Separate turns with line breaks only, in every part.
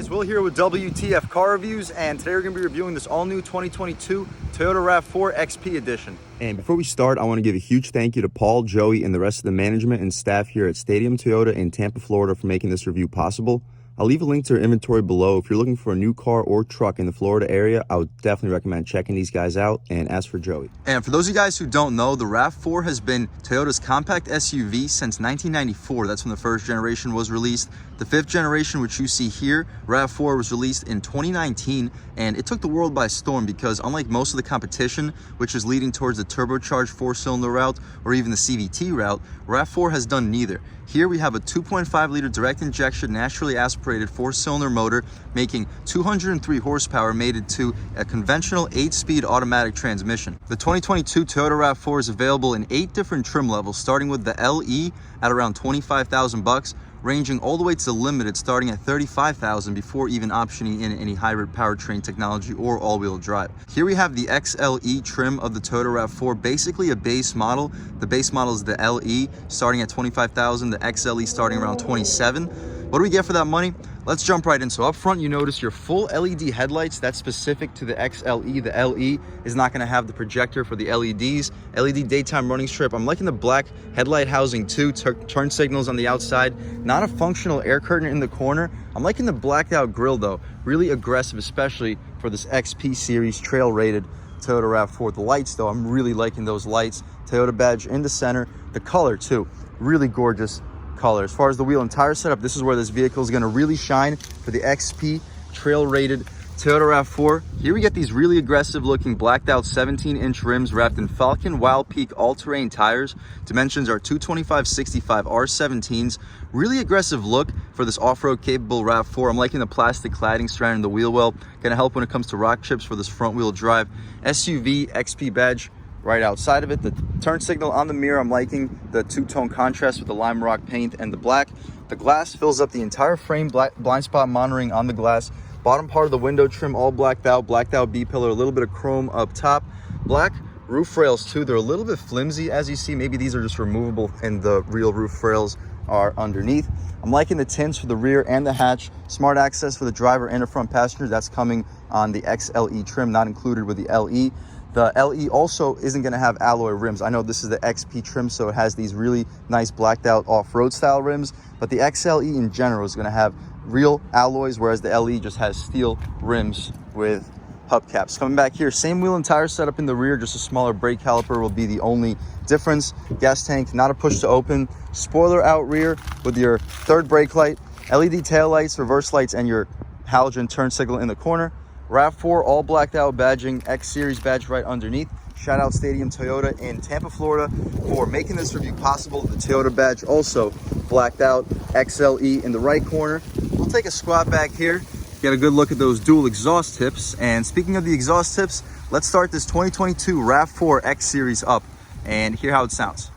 guys, Will here with W.T.F car reviews, and today we're going to be reviewing this all-new 2022 Toyota RAV4 XP edition. And before we start, I want to give a huge thank you to Paul, Joey, and the rest of the management and staff here at Stadium Toyota in Tampa, Florida for making this review possible. I'll leave a link to their inventory below. If you're looking for a new car or truck in the Florida area, I would definitely recommend checking these guys out, and ask for Joey. And for those of you guys who don't know, the RAV4 has been Toyota's compact SUV since 1994. That's when the first generation was released. The fifth generation, which you see here, RAV4, was released in 2019, and it took the world by storm because unlike most of the competition, which is leading towards the turbocharged four-cylinder route or even the CVT route, RAV4 has done neither. Here we have a 2.5-liter direct injection, naturally aspirated four-cylinder motor, making 203 horsepower mated to a conventional 8-speed automatic transmission. The 2022 Toyota RAV4 is available in 8 different trim levels, starting with the LE at around $25,000, ranging all the way to the Limited, starting at $35,000 before even optioning in any hybrid powertrain technology or all-wheel drive. Here we have the XLE trim of the Toyota RAV4, basically a base model. The base model is the LE, starting at $25,000, the XLE starting around $27,000. What do we get for that money? Let's jump right in. So up front, you notice your full LED headlights. That's specific to the XLE. The LE is not going to have the projector for the LEDs. LED daytime running strip. I'm liking the black headlight housing too. Turn signals on the outside. Not a functional air curtain in the corner. I'm liking the blacked out grille though. Really aggressive, especially for this XP series trail rated Toyota RAV4. The lights though, I'm really liking those lights. Toyota badge in the center. The color too, really gorgeous color. As far as the wheel and tire setup, this is where this vehicle is going to really shine for the XP trail rated Toyota RAV4. Here we get these really aggressive looking blacked out 17-inch rims wrapped in Falcon Wild Peak all-terrain tires. Dimensions are 225/65 R17s. Really aggressive look for this off-road capable RAV4. I'm liking the plastic cladding surrounding the wheel well. Going to help when it comes to rock chips for this front wheel drive. SUV XP badge right outside of it. The turn signal on the mirror, I'm liking the two-tone contrast with the lime rock paint and the black. The glass fills up the entire frame, blind spot monitoring on the glass. Bottom part of the window trim all blacked out B-pillar, a little bit of chrome up top. Black roof rails too. They're a little bit flimsy as you see. Maybe these are just removable and the real roof rails are underneath. I'm liking the tints for the rear and the hatch. Smart access for the driver and the front passenger. That's coming on the XLE trim, not included with the LE. The LE also isn't going to have alloy rims. I know this is the XP trim, so it has these really nice blacked out off-road style rims, but the XLE in general is going to have real alloys, whereas the LE just has steel rims with hubcaps. Coming back here, same wheel and tire setup in the rear, just a smaller brake caliper will be the only difference. Gas tank, not a push to open. Spoiler out rear with your third brake light, LED tail lights, reverse lights, and your halogen turn signal in the corner. RAV4 all blacked out badging, X Series badge right underneath. Shout out Stadium Toyota in Tampa, Florida for making this review possible. The Toyota badge also blacked out, XLE in the right corner. We'll take a squat back here, get a good look at those dual exhaust tips. And speaking of the exhaust tips, let's start this 2022 RAV4 X Series up and hear how it sounds.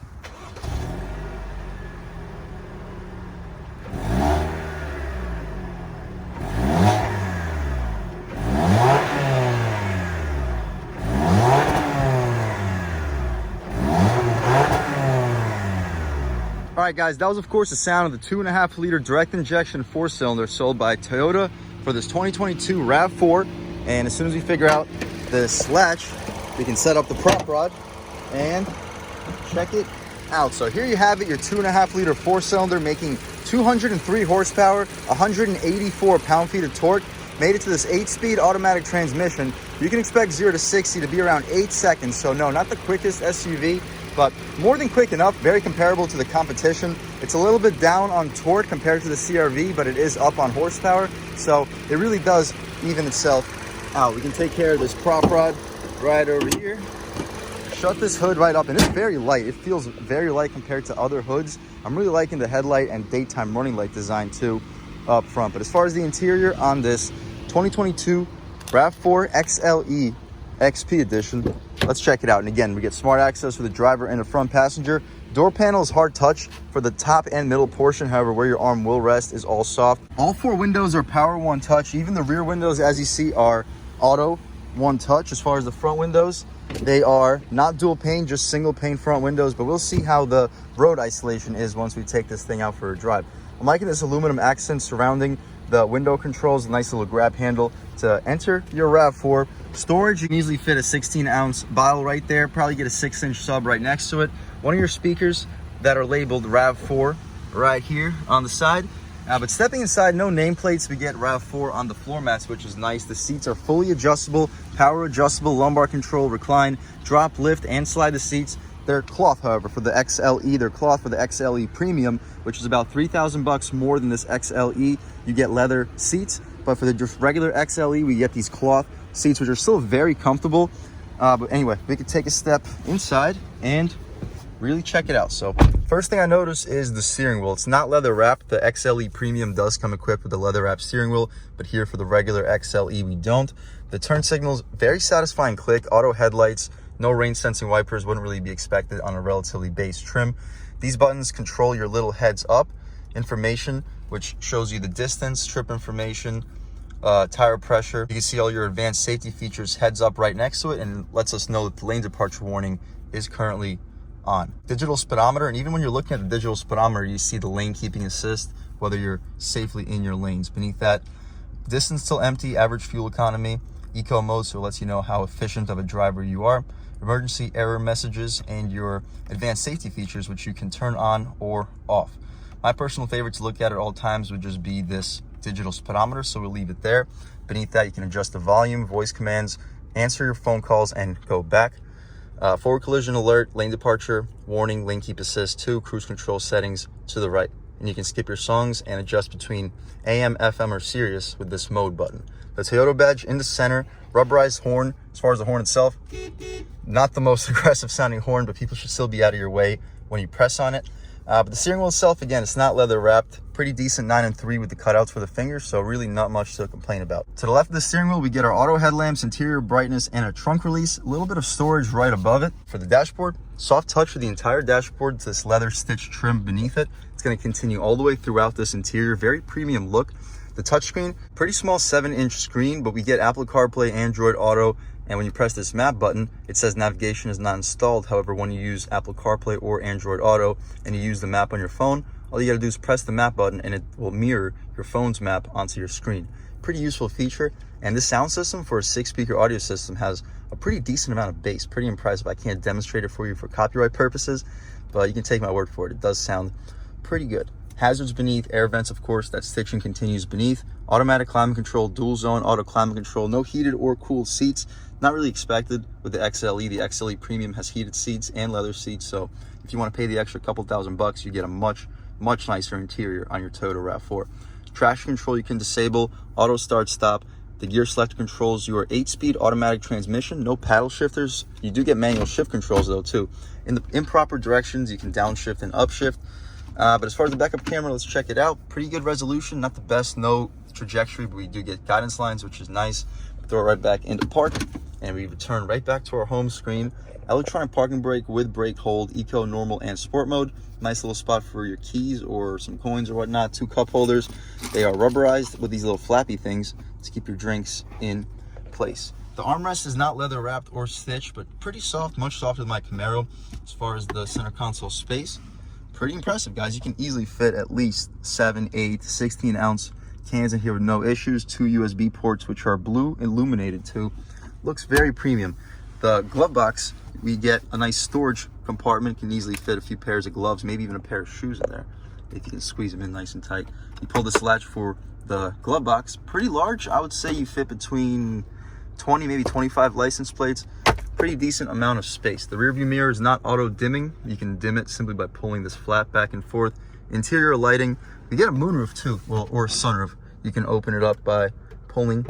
All right, guys, that was, of course, the sound of the 2.5-liter direct injection four-cylinder sold by Toyota for this 2022 RAV4. And as soon as we figure out this latch, we can set up the prop rod and check it out. So here you have it, your 2.5-liter four-cylinder making 203 horsepower, 184 pound-feet of torque. Made it to this 8-speed automatic transmission. You can expect 0 to 60 to be around 8 seconds. So no, not the quickest SUV, but more than quick enough, very comparable to the competition. It's a little bit down on torque compared to the CR-V, but it is up on horsepower. So it really does even itself out. We can take care of this prop rod right over here. Shut this hood right up, and it's very light. It feels very light compared to other hoods. I'm really liking the headlight and daytime running light design too up front. But as far as the interior on this 2022 RAV4 XLE XP edition, let's check it out. And again, we get smart access for the driver and the front passenger. Door panel is hard touch for the top and middle portion. However, where your arm will rest is all soft. All 4 windows are power one touch. Even the rear windows, as you see, are auto one touch. As far as the front windows, they are not dual pane, just single pane front windows, but we'll see how the road isolation is once we take this thing out for a drive. I'm liking this aluminum accent surrounding the window controls, a nice little grab handle to enter your RAV4. Storage, you can easily fit a 16-ounce bottle right there, probably get a 6-inch sub right next to it. One of your speakers that are labeled RAV4 right here on the side. But stepping inside, no nameplates. We get RAV4 on the floor mats, which is nice. The seats are fully adjustable, power adjustable, lumbar control, recline, drop, lift, and slide the seats. They're cloth, however, for the XLE. They're cloth for the XLE Premium, which is about $3,000 more than this XLE. You get leather seats, but for the just regular XLE, we get these cloth seats, which are still very comfortable. But anyway, we could take a step inside and really check it out. So first thing I notice is the steering wheel. It's not leather wrapped. The XLE Premium does come equipped with a leather wrapped steering wheel, but here for the regular XLE, we don't. The turn signals, very satisfying click, auto headlights, no rain sensing wipers, wouldn't really be expected on a relatively base trim. These buttons control your little heads up information, which shows you the distance, trip information, tire pressure. You can see all your advanced safety features heads up right next to it, and lets us know that the lane departure warning is currently on. Digital speedometer, and even when you're looking at the digital speedometer, you see the lane keeping assist, whether you're safely in your lanes. Beneath that, distance till empty, average fuel economy, eco mode, so it lets you know how efficient of a driver you are, emergency error messages, and your advanced safety features, which you can turn on or off. My personal favorite to look at all times would just be this digital speedometer, so we'll leave it there. Beneath that, you can adjust the volume, voice commands, answer your phone calls, and go back. Forward collision alert, lane departure warning, lane keep assist 2, cruise control settings to the right. And you can skip your songs and adjust between AM, FM, or Sirius with this mode button. The Toyota badge in the center, rubberized horn. As far as the horn itself, not the most aggressive sounding horn, but people should still be out of your way when you press on it. But the steering wheel itself, again, it's not leather wrapped. Pretty decent 9 and 3 with the cutouts for the fingers, so really not much to complain about. To the left of the steering wheel, we get our auto headlamps, interior brightness, and a trunk release. A little bit of storage right above it. For the dashboard, soft touch for the entire dashboard. It's this leather stitch trim beneath it. It's going to continue all the way throughout this interior. Very premium look. The touchscreen, pretty small 7-inch screen, but we get Apple CarPlay, Android Auto, and when you press this map button, it says navigation is not installed. However, when you use Apple CarPlay or Android Auto and you use the map on your phone, all you gotta do is press the map button and it will mirror your phone's map onto your screen. Pretty useful feature. And this sound system for a 6-speaker audio system has a pretty decent amount of bass. Pretty impressive. I can't demonstrate it for you for copyright purposes, but you can take my word for it. It does sound pretty good. Hazards beneath, air vents, of course, that stitching continues beneath. Automatic climate control, dual zone auto climate control, no heated or cooled seats. Not really expected with the XLE. The XLE Premium has heated seats and leather seats, so if you want to pay the extra couple $1,000, you get a much nicer interior on your Toyota RAV4. Traction control you can disable, auto start stop. The gear selector controls your 8-speed automatic transmission, no paddle shifters. You do get manual shift controls though too. In the improper directions, you can downshift and upshift. But as far as the backup camera, let's check it out. Pretty good resolution, not the best, no trajectory, but we do get guidance lines, which is nice. Throw it right back into park, and we return right back to our home screen. Electronic parking brake with brake hold, eco, normal, and sport mode. Nice little spot for your keys or some coins or whatnot. 2 cup holders. They are rubberized with these little flappy things to keep your drinks in place. The armrest is not leather wrapped or stitched, but pretty soft, much softer than my Camaro. As far as the center console space, pretty impressive, guys. You can easily fit at least 7, 8, 16-ounce cans in here with no issues. 2 USB ports, which are blue illuminated too. Looks very premium. The glove box, we get a nice storage compartment. Can easily fit a few pairs of gloves, maybe even a pair of shoes in there if you can squeeze them in nice and tight. You pull this latch for the glove box, pretty large. I would say you fit between 20, maybe 25 license plates. Pretty decent amount of space. The rear view mirror is not auto dimming. You can dim it simply by pulling this flap back and forth. Interior lighting, you get a moonroof too, well, or a sunroof. You can open it up by pulling,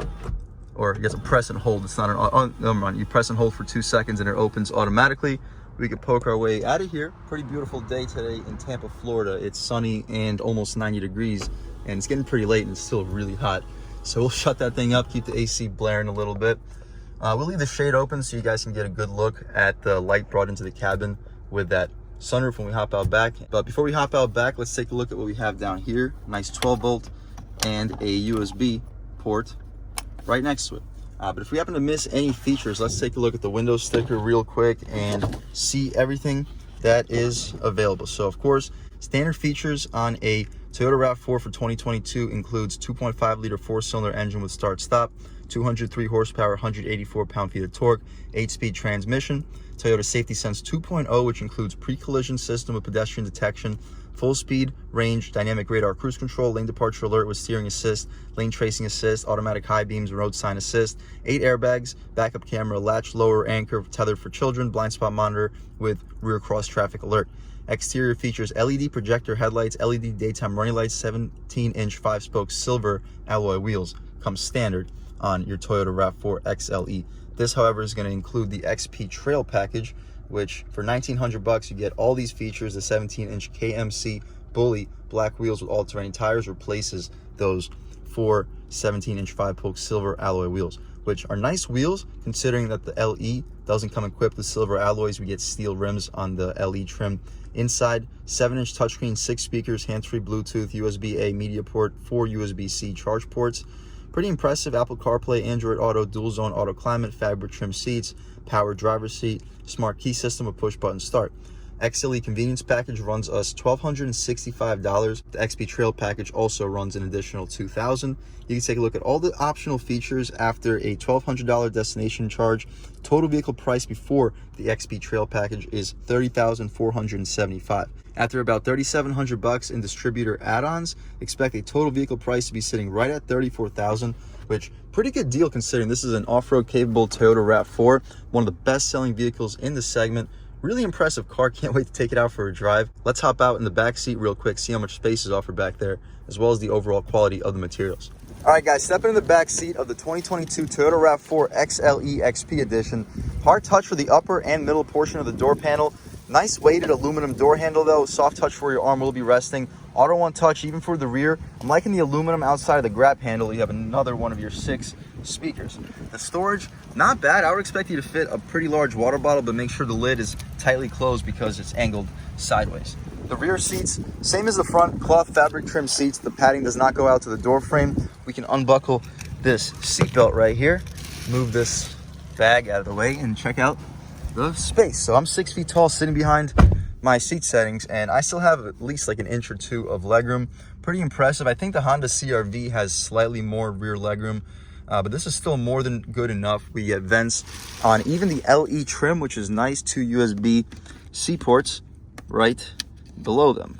or you have to press and hold. It's not an, oh, never mind. You press and hold for 2 seconds and it opens automatically. We could poke our way out of here. Pretty beautiful day today in Tampa, Florida. It's sunny and almost 90 degrees, and it's getting pretty late and it's still really hot. So we'll shut that thing up, keep the AC blaring a little bit. We'll leave the shade open so you guys can get a good look at the light brought into the cabin with that sunroof when we hop out back. But before we hop out back, let's take a look at what we have down here. Nice 12-volt and a USB port right next to it. But if we happen to miss any features, let's take a look at the Windows sticker real quick and see everything that is available. So of course, standard features on a Toyota RAV4 for 2022 includes 2.5-liter 4-cylinder engine with start-stop, 203 horsepower, 184 pound-feet of torque, 8-speed transmission. Toyota Safety Sense 2.0, which includes pre-collision system with pedestrian detection, full speed, range, dynamic radar cruise control, lane departure alert with steering assist, lane tracing assist, automatic high beams, road sign assist, 8 airbags, backup camera, latch, lower anchor, tethered for children, blind spot monitor with rear cross traffic alert. Exterior features LED projector headlights, LED daytime running lights, 17-inch 5-spoke silver alloy wheels. Comes standard on your Toyota RAV4 XLE. This, however, is going to include the XP Trail package, which for $1,900 you get all these features. The 17-inch KMC Bully black wheels with all-terrain tires replaces those 4 17-inch 5-spoke silver alloy wheels, which are nice wheels considering that the LE doesn't come equipped with silver alloys. We get steel rims on the LE trim. Inside, 7-inch touchscreen, 6 speakers, hands-free Bluetooth, USB-A media port, 4 USB-C charge ports. Pretty impressive. Apple CarPlay, Android Auto, dual zone auto climate, fabric trim seats, power driver's seat, smart key system with push button start. XLE convenience package runs us $1,265. The XP Trail package also runs an additional $2,000. You can take a look at all the optional features after a $1,200 destination charge. Total vehicle price before the XP Trail package is $30,475. After about $3,700 in distributor add-ons, expect a total vehicle price to be sitting right at $34,000, which pretty good deal considering this is an off-road capable Toyota RAV4, one of the best-selling vehicles in the segment. Really impressive car. Can't wait to take it out for a drive. Let's hop out in the back seat real quick, see how much space is offered back there, as well as the overall quality of the materials. All right, guys, stepping in the back seat of the 2022 Toyota RAV4 XLE XP Edition. Hard touch for the upper and middle portion of the door panel. Nice weighted aluminum door handle though, soft touch for your arm will be resting. Auto one touch even for the rear. I'm liking the aluminum outside of the grab handle. You have another one of your 6 speakers. The storage, not bad. I would expect you to fit a pretty large water bottle, but make sure the lid is tightly closed because it's angled sideways. The rear seats, same as the front, cloth fabric trim seats. The padding does not go out to the door frame. We can unbuckle this seatbelt right here, move this bag out of the way, and check out the space. So I'm 6 feet tall sitting behind my seat settings, and I still have at least like an inch or two of legroom. Pretty impressive. I think the Honda CR-V has slightly more rear legroom, but this is still more than good enough. We get vents on even the LE trim, which is nice. 2 USB-C ports right below them.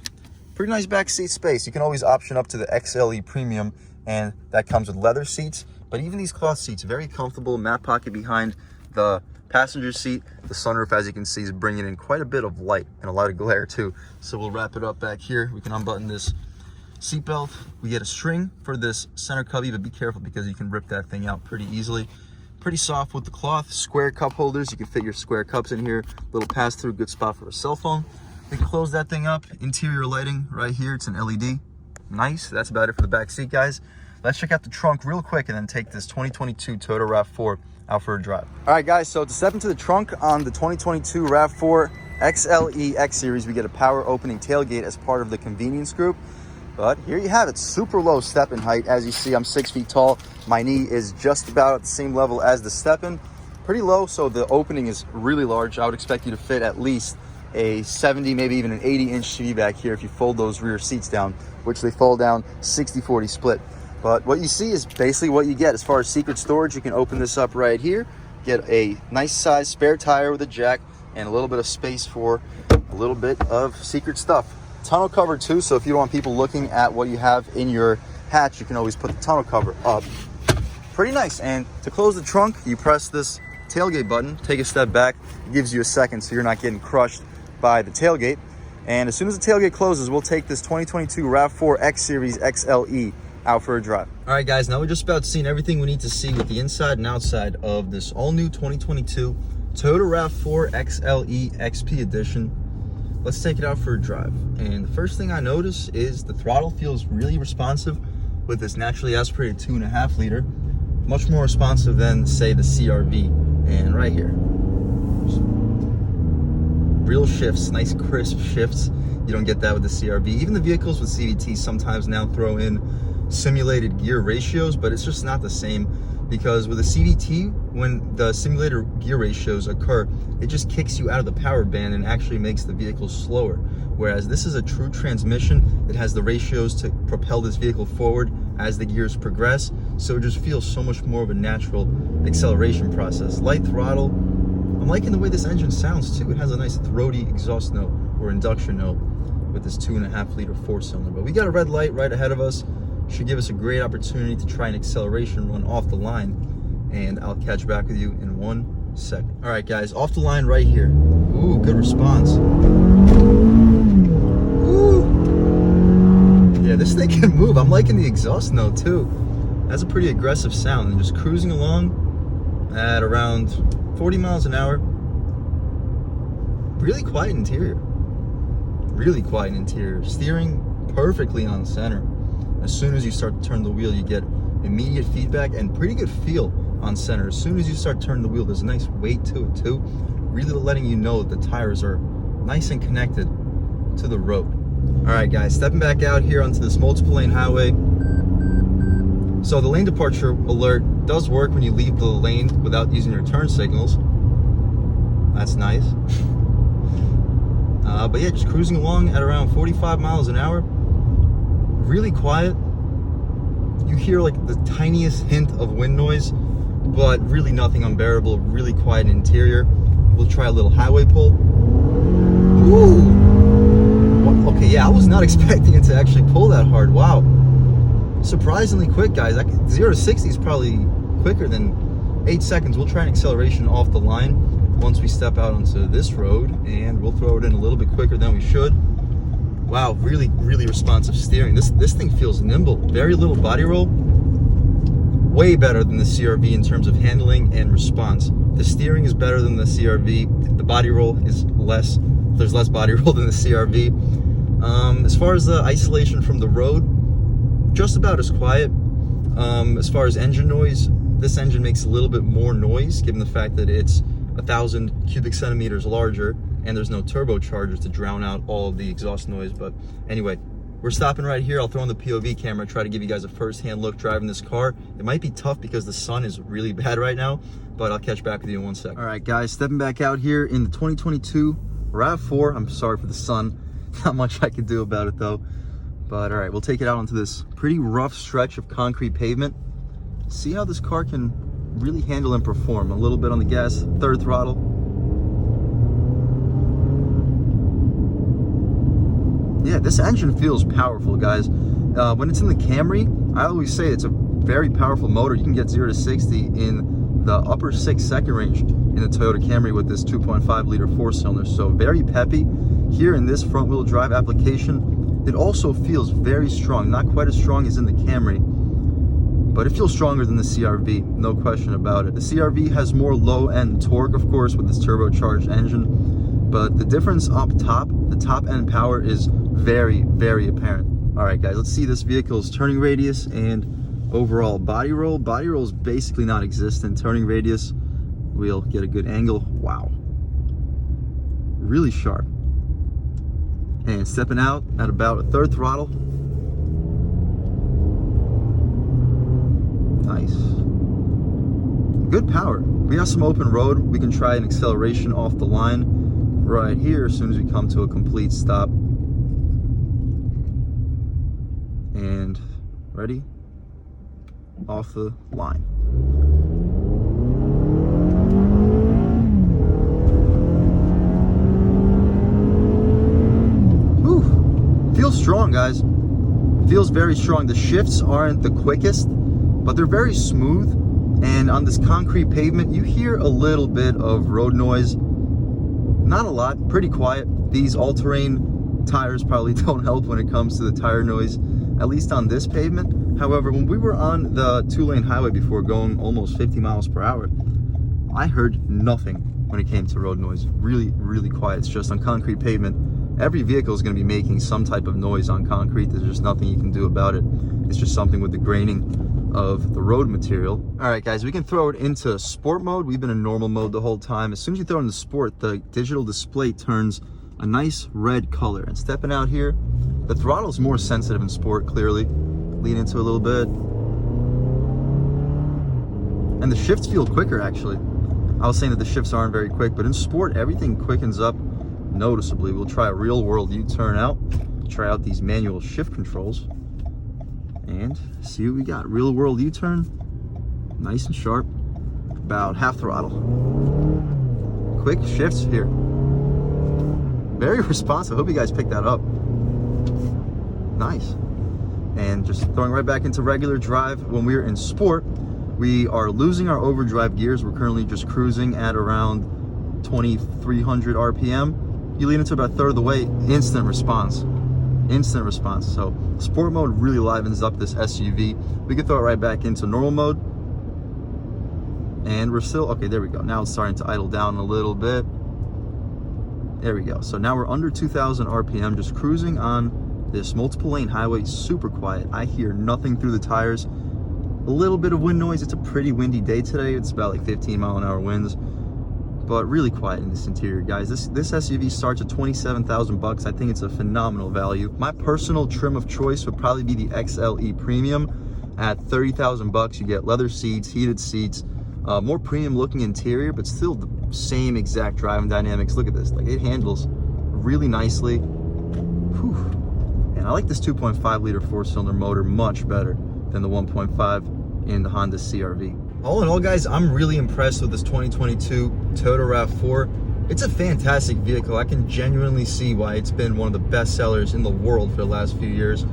Pretty nice back seat space. You can always option up to the XLE Premium, and that comes with leather seats. But even these cloth seats, very comfortable. Mat pocket behind the passenger seat. The sunroof, as you can see, is bringing in quite a bit of light and a lot of glare too. So we'll wrap it up back here. We can unbutton this seatbelt. We get a string for this center cubby, but be careful because you can rip that thing out pretty easily. Pretty soft with the cloth. Square cup holders. You can fit your square cups in here. Little pass-through, good spot for a cell phone. We can close that thing up. Interior lighting right here. It's an LED. Nice. That's about it for the back seat, guys. Let's check out the trunk real quick and then take this 2022 Toyota RAV4 out for a drive. All right, guys, so to step into the trunk on the 2022 RAV4 XLE X Series, we get a power opening tailgate as part of the convenience group. But here you have it, super low step-in height. As you see, I'm 6 feet tall. My knee is just about at the same level as the step-in. Pretty low, so the opening is really large. I would expect you to fit at least a 70, maybe even an 80-inch TV back here if you fold those rear seats down, which they fold down 60-40 split. But what you see is basically what you get. As far as secret storage, you can open this up right here, get a nice size spare tire with a jack and a little bit of space for a little bit of secret stuff. Tonneau cover too, so if you don't want people looking at what you have in your hatch, you can always put the tonneau cover up. Pretty nice. And to close the trunk, you press this tailgate button, take a step back, it gives you a second so you're not getting crushed by the tailgate. And as soon as the tailgate closes, we'll take this 2022 RAV4 X Series XLE out for a drive. All right, guys, now we're just about seeing everything we need to see with the inside and outside of this all-new 2022 Toyota RAV4 XLE XP Edition. Let's take it out for a drive. And the first thing I notice is the throttle feels really responsive with this naturally aspirated 2.5 liter. Much more responsive than, say, the CR-V. And right here, real shifts, nice crisp shifts. You don't get that with the CR-V. Even the vehicles with CVT sometimes now throw in simulated gear ratios, but it's just not the same, because with a CVT, when the simulated gear ratios occur, it just kicks you out of the power band and actually makes the vehicle slower. whereas this is a true transmission. It has the ratios to propel this vehicle forward as the gears progress, so it just feels so much more of a natural acceleration process. Light throttle. I'm liking the way this engine sounds too. It has a nice throaty exhaust note or induction note with this 2.5 liter 4-cylinder. But we got a red light right ahead of us. Should give us a great opportunity to try an acceleration run off the line, and I'll catch back with you in 1 second. All right, guys, off the line right here. Ooh, good response. Ooh. Yeah, this thing can move. I'm liking the exhaust note too. That's a pretty aggressive sound. And just cruising along at around 40 miles an hour. Really quiet interior. Really quiet interior. Steering perfectly on center. As soon as you start to turn the wheel, you get immediate feedback and pretty good feel on center. As soon as you start turning the wheel, there's a nice weight to it too, really letting you know that the tires are nice and connected to the road. All right, guys, stepping back out here onto this multiple lane highway. So the lane departure alert does work when you leave the lane without using your turn signals. That's nice. But yeah, just cruising along at around 45 miles an hour. Really quiet. You hear like the tiniest hint of wind noise, but really nothing unbearable. Really quiet interior. We'll try a little highway pull. Ooh! Okay, yeah, I was not expecting it to actually pull that hard. Wow. Surprisingly quick, guys. 0 to 60 is probably quicker than 8 seconds. We'll try an acceleration off the line once we step out onto this road, and we'll throw it in a little bit quicker than we should. Wow, really, really responsive steering. This thing feels nimble. Very little body roll. Way better than the CR-V in terms of handling and response. The steering is better than the CR-V. The body roll is less. There's less body roll than the CR-V. As far as the isolation from the road, just about as quiet. As far as engine noise, this engine makes a little bit more noise given the fact that it's 1,000 cubic centimeters larger and there's no turbochargers to drown out all of the exhaust noise. But anyway, we're stopping right here. I'll throw in the POV camera, try to give you guys a first-hand look driving this car. It might be tough because the sun is really bad right now, but I'll catch back with you in 1 second. All right, guys, stepping back out here in the 2022 RAV-4. I'm sorry for the sun. Not much I can do about it though. But all right, we'll take it out onto this pretty rough stretch of concrete pavement. See how this car can really handle and perform. A little bit on the gas, third throttle. Yeah, this engine feels powerful, guys. When it's in the Camry, I always say it's a very powerful motor. You can get 0 to 60 in the upper 6-second range in the Toyota Camry with this 2.5 liter 4-cylinder. So very peppy. Here in this front wheel drive application, it also feels very strong. Not quite as strong as in the Camry, but it feels stronger than the CR-V, no question about it. The CR-V has more low-end torque, of course, with this turbocharged engine, but the difference up top, the top-end power is very, very apparent. All right, guys, let's see this vehicle's turning radius and overall body roll. Body roll is basically non-existent. Turning radius, we'll get a good angle. Wow. Really sharp. And stepping out at about a third throttle. Nice. Good power. We have some open road. We can try an acceleration off the line right here as soon as we come to a complete stop. And ready? Off the line. Whew. Feels strong, guys. Feels very strong. The shifts aren't the quickest, but they're very smooth. And on this concrete pavement, you hear a little bit of road noise. Not a lot, pretty quiet. These all-terrain tires probably don't help when it comes to the tire noise, at least on this pavement. However, when we were on the 2-lane highway before going almost 50 miles per hour, I heard nothing when it came to road noise. Really, really quiet. It's just on concrete pavement. Every vehicle is going to be making some type of noise on concrete. There's just nothing you can do about it. It's just something with the graining of the road material. All right, guys, we can throw it into sport mode. We've been in normal mode the whole time. As soon as you throw it into sport, the digital display turns a nice red color. And stepping out here, the throttle is more sensitive in sport, clearly. Lean into a little bit. And the shifts feel quicker, actually. I was saying that the shifts aren't very quick, but in sport, everything quickens up noticeably. We'll try a real world U-turn out, try out these manual shift controls, and see what we got. Real world U-turn, nice and sharp, about half throttle. Quick shifts here. Very responsive. Hope you guys picked that up. Nice. And just throwing right back into regular drive. When we're in sport, we are losing our overdrive gears. We're currently just cruising at around 2,300 RPM. You lean into about a third of the way, instant response. Instant response. So sport mode really livens up this SUV. We can throw it right back into normal mode. And we're still, okay, there we go. Now it's starting to idle down a little bit. There we go. So now we're under 2,000 RPM, just cruising on this multiple lane highway, super quiet. I hear nothing through the tires. A little bit of wind noise. It's a pretty windy day today. It's about like 15 mile an hour winds, but really quiet in this interior, guys. This SUV starts at 27,000 bucks. I think it's a phenomenal value. My personal trim of choice would probably be the XLE Premium. At 30,000 bucks, you get leather seats, heated seats, more premium looking interior, but still the same exact driving dynamics. Look at this, like it handles really nicely. Whew. And I like this 2.5 liter 4-cylinder motor much better than the 1.5 in the Honda CR-V. All in all, guys, I'm really impressed with this 2022 Toyota RAV4. It's a fantastic vehicle. I can genuinely see why it's been one of the best sellers in the world for the last few years.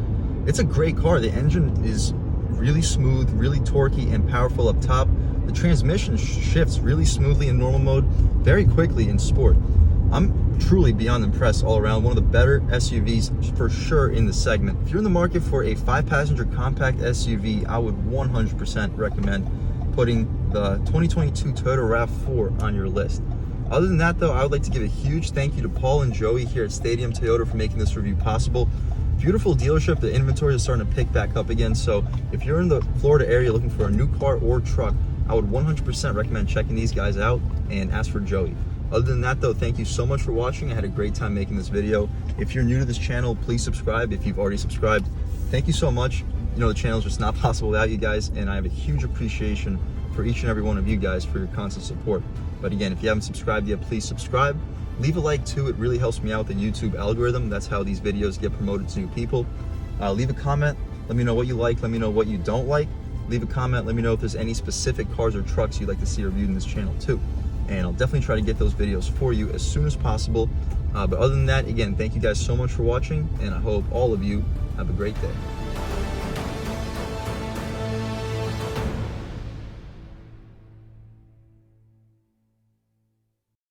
It's a great car. The engine is really smooth, really torquey and powerful up top. The transmission shifts really smoothly in normal mode, very quickly in sport. I'm truly beyond impressed all around. One of the better SUVs for sure in the segment. If you're in the market for a 5-passenger compact SUV, I would 100% recommend putting the 2022 Toyota RAV4 on your list. Other than that though, I would like to give a huge thank you to Paul and Joey here at Stadium Toyota for making this review possible. Beautiful dealership. The inventory is starting to pick back up again. So if you're in the Florida area looking for a new car or truck, I would 100% recommend checking these guys out and ask for Joey. Other than that though, thank you so much for watching. I had a great time making this video. If you're new to this channel, please subscribe. If you've already subscribed, thank you so much. You know, the channel is just not possible without you guys, and I have a huge appreciation for each and every one of you guys for your constant support. But again, if you haven't subscribed yet, please subscribe. Leave a like too. It really helps me out with the YouTube algorithm. That's how these videos get promoted to new people. Leave a comment. Let me know what you like. Let me know what you don't like. Leave a comment. Let me know if there's any specific cars or trucks you'd like to see reviewed in this channel too. And I'll definitely try to get those videos for you as soon as possible. But other than that, again, thank you guys so much for watching, and I hope all of you have a great day.